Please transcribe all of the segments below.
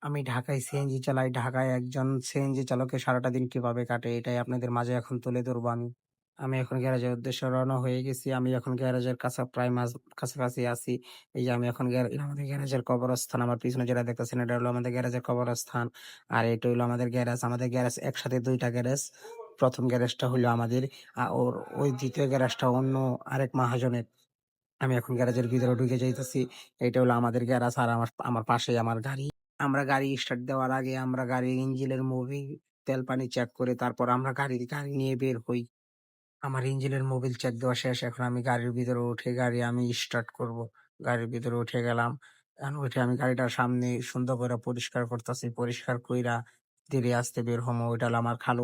আমি ঢাকায় সিএনজি চালাই। ঢাকায় একজন সিএনজি চালকের সারাটা দিন কিভাবে কাটে এটাই আপনাদের মাঝে এখন তুলে ধরবো আমি। আমি এখন গ্যারেজের উদ্দেশ্যে রওনা হয়ে গেছি। আমি এখন গ্যারেজের প্রায় কাছাকাছি আছি। এই যে আমি এখন এটা আমাদের গ্যারেজের কবরস্থান। আমার পিছনে যেটা দেখতেছেন এটা হলো আমাদের গ্যারেজের কবরস্থান। আর এটা হলো আমাদের গ্যারেজ। আমাদের গ্যারেজ একসাথে ২ টা গ্যারেজ। ১ম গ্যারেজটা হলো আমাদের। ওর ওই ২য় গ্যারেজটা অন্য আরেক মহাজনের। আমি এখন গ্যারেজের ভিতরে ঢুকে যাইতেছি। এইটা হলো আমাদের গ্যারাজ আর আমার আমার পাশেই আমার গাড়ি। আমরা গাড়ি স্টার্ট দেওয়ার আগে আমরা গাড়ির ইঞ্জিনের মোবিল, তেল পানি চেক করে তারপর আমরা গাড়ি নিয়ে বের হই। আমার ইঞ্জিনের মোবিল চেক দেওয়া শেষ। এখন আমি গাড়ির ভিতরে উঠে গাড়ি আমি স্টার্ট করব। গাড়ির ভিতরে উঠে গেলাম। এখন উঠে আমি গাড়িটার সামনে সুন্দর করে পরিষ্কার করতেছি। পরিষ্কার কইরা ধীরে আস্তে বের হমু। ওইটা হলো আমার খালু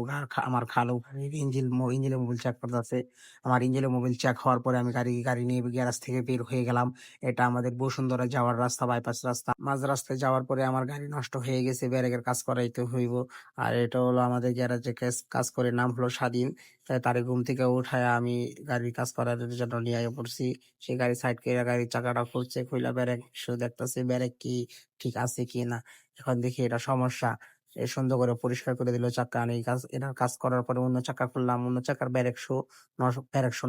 আমার খালু গাড়ির ইঞ্জিনের মোবিল চেক করতেছে। আমার ইঞ্জিনের মোবিল চেক হওয়ার পরে আমি গাড়ি নিয়ে গ্যারাজ থেকে বের হয়ে গেলাম। এটা আমাদের বসুন্ধরা যাওয়ার রাস্তা, বাইপাস রাস্তা। মাঝ রাস্তায় যাওয়ার পরে আমার গাড়ি নষ্ট হয়ে গেছে। ব্যারেকের কাজ করাইতে হইব। আর এটা হলো আমাদের গ্যারাজে কাজ করে নাম হলো স্বাধীন। তারে ঘুম থেকে উঠায়া আমি গাড়ির কাজ করার জন্য নিয়ে আইয়া পড়ছি। সে গাড়ি সাইড কইরা গাড়ির চাকাটা খুলছে, খুইলা ব্যারেক দেখতাছে ব্যারেক কি ঠিক আছে কিনা। এখন দেখি এটা সমস্যা। সুন্দর করে পরিষ্কার করে দিল চাক্কা। আমি এটার কাজ করার পরে অন্য চাক্কা খুললাম। অন্য চাক্কার ব্যারেক শো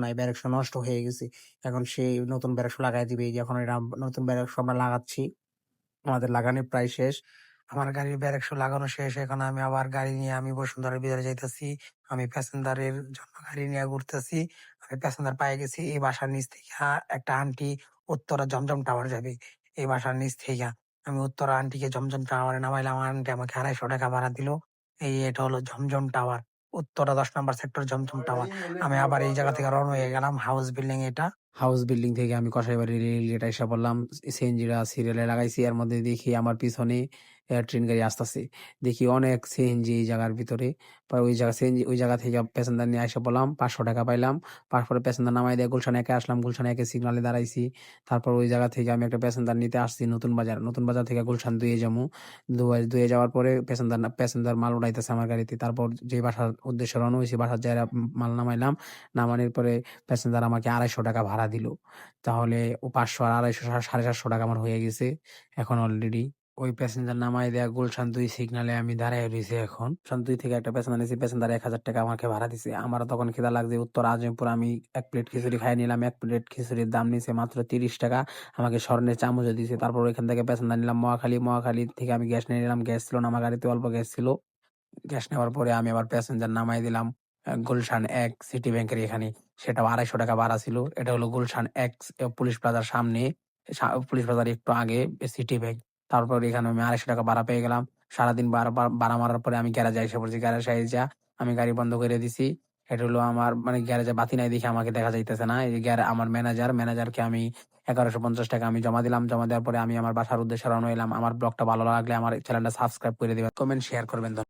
নাই, ব্যারেক শো নষ্ট হয়ে গেছে। এখন সেই নতুন ব্যারেক শো লাগাই দিবে। এই যে এখন এটা নতুন ব্যারেক শো আমরা লাগাচ্ছি। আমাদের লাগানো প্রায় শেষ। আমার গাড়ির ব্যারেক শো লাগানো শেষ। এখন আমি আবার গাড়ি নিয়ে আমি বসুন্ধরার ভিতরে যাইতেছি। আমি প্যাসেঞ্জারের জন্য গাড়ি নিয়ে ঘুরতেছি। আমি প্যাসেঞ্জার পায়ে গেছি। এই বাসার নিচ থেকে একটা আন্টি উত্তরা জমজম টাওয়ার যাবে। এই বাসার নিচ থেকে আমি উত্তরা আন্টিকে জমজম টাওয়ারে নামাইলাম। আন্টি আমাকে ৳২৫০ ভাড়া দিল। এটা হলো জমজম টাওয়ার। উত্তরা ১০ নাম্বার সেক্টর জমজম টাওয়ার। আমি আবার এই জায়গা থেকে রওনা হয়ে গেলাম। হাউস বিল্ডিং এটা। হাউস বিল্ডিং থেকে আমি কসাইবাড়ি রেলগেট আইসা পড়লাম। সিএনজিটা সিরিয়ালে লাগাইছি। এর মধ্যে দেখি আমার পিছনে ট্রেন গাড়ি আসতেছে। দেখি অনেক সিএনজি এই জায়গার ভিতরে। পরে ওই জায়গা থেকে প্যাসেঞ্জার নিয়ে আইসা পড়লাম। ৳৫০০ পাইলাম। তারপরে প্যাসেঞ্জার নামাই দিয়ে গুলশান ১ এ আসলাম। গুলশান ১ এ সিগনালে দাঁড়াইছি। তারপর ওই জায়গা থেকে আমি একটা প্যাসেঞ্জার নিতে আসছি নতুন বাজার। নতুন বাজার থেকে গুলশান ২ এ যামু। ২ এ যাওয়ার পরে প্যাসেঞ্জার মাল উঠাইতেছে আমার গাড়িতে। তারপর যে বাসার উদ্দেশ্যে রওনা হইছি বাসার যাইয়া মাল নামাইলাম। নামানোর পরে প্যাসেঞ্জার আমাকে ৳২৫০ ভাড়া দিল। তাহলে ও ৫০০ আর ৳২৫০ ৳৭৫০ আমার হয়ে গেছে এখন অলরেডি। ওই প্যাসেঞ্জার নামায় দেয়া গুলশান ২ সিগনালে আমি দাঁড়াইয়া রইছি এখন। গুলশান ২ থেকে একটা প্যাসেঞ্জার নিছি। প্যাসেঞ্জার ৳১,০০০ আমাকে ভাড়া দিছে। আমারও তখন খিদা লাগছে। উত্তর আজিমপুর আমি ১ প্লেট খিচুড়ি খাইয়া নিলাম। ১ প্লেট খিচুড়ির দাম নিছে মাত্র ৳৩০। আমাকে স্বর্ণের চামচও দিছে। তারপর ওইখান থেকে প্যাসেঞ্জার নিলাম মহাখালী। মহাখালী থেকে আমি গ্যাস নিয়ে নিলাম। গ্যাস ছিল না আমার গাড়িতে, অল্প গ্যাস ছিল। গ্যাস নেওয়ার পরে আমি আবার প্যাসেঞ্জার নামায় দিলাম গুলশান ১ সিটি ব্যাংকের এখানে। সেটাও ৳২৫০ ভাড়া ছিল। এটা হলো গুলশান ১ পুলিশ প্লাজার সামনে, পুলিশ প্লাজার একটু আগে সিটি ব্যাংক। তারপর এখানে আমি ৳২৫০ ভাড়া পেয়ে গেলাম। সারাদিন ভাড়া মারার পরে আমি গ্যারেজে আইসা পড়ছি। গ্যারেজে আইসা আমি গাড়ি বন্ধ করে দিছি। এটা হলো আমার মানে গ্যারেজে বাতি নাই দেখে আমাকে দেখা যাইতেছে না। এই যে আমার ম্যানেজারকে আমি ৳১১৫০ আমি জমা দিলাম। জমা দেওয়ার পরে আমি আমার বাসার উদ্দেশ্যে রওনা হইলাম। আমার ব্লগটা ভালো লাগলে আমার চ্যানেলটা সাবস্ক্রাইব করে দিবেন। কমেন্ট শেয়ার করবেন।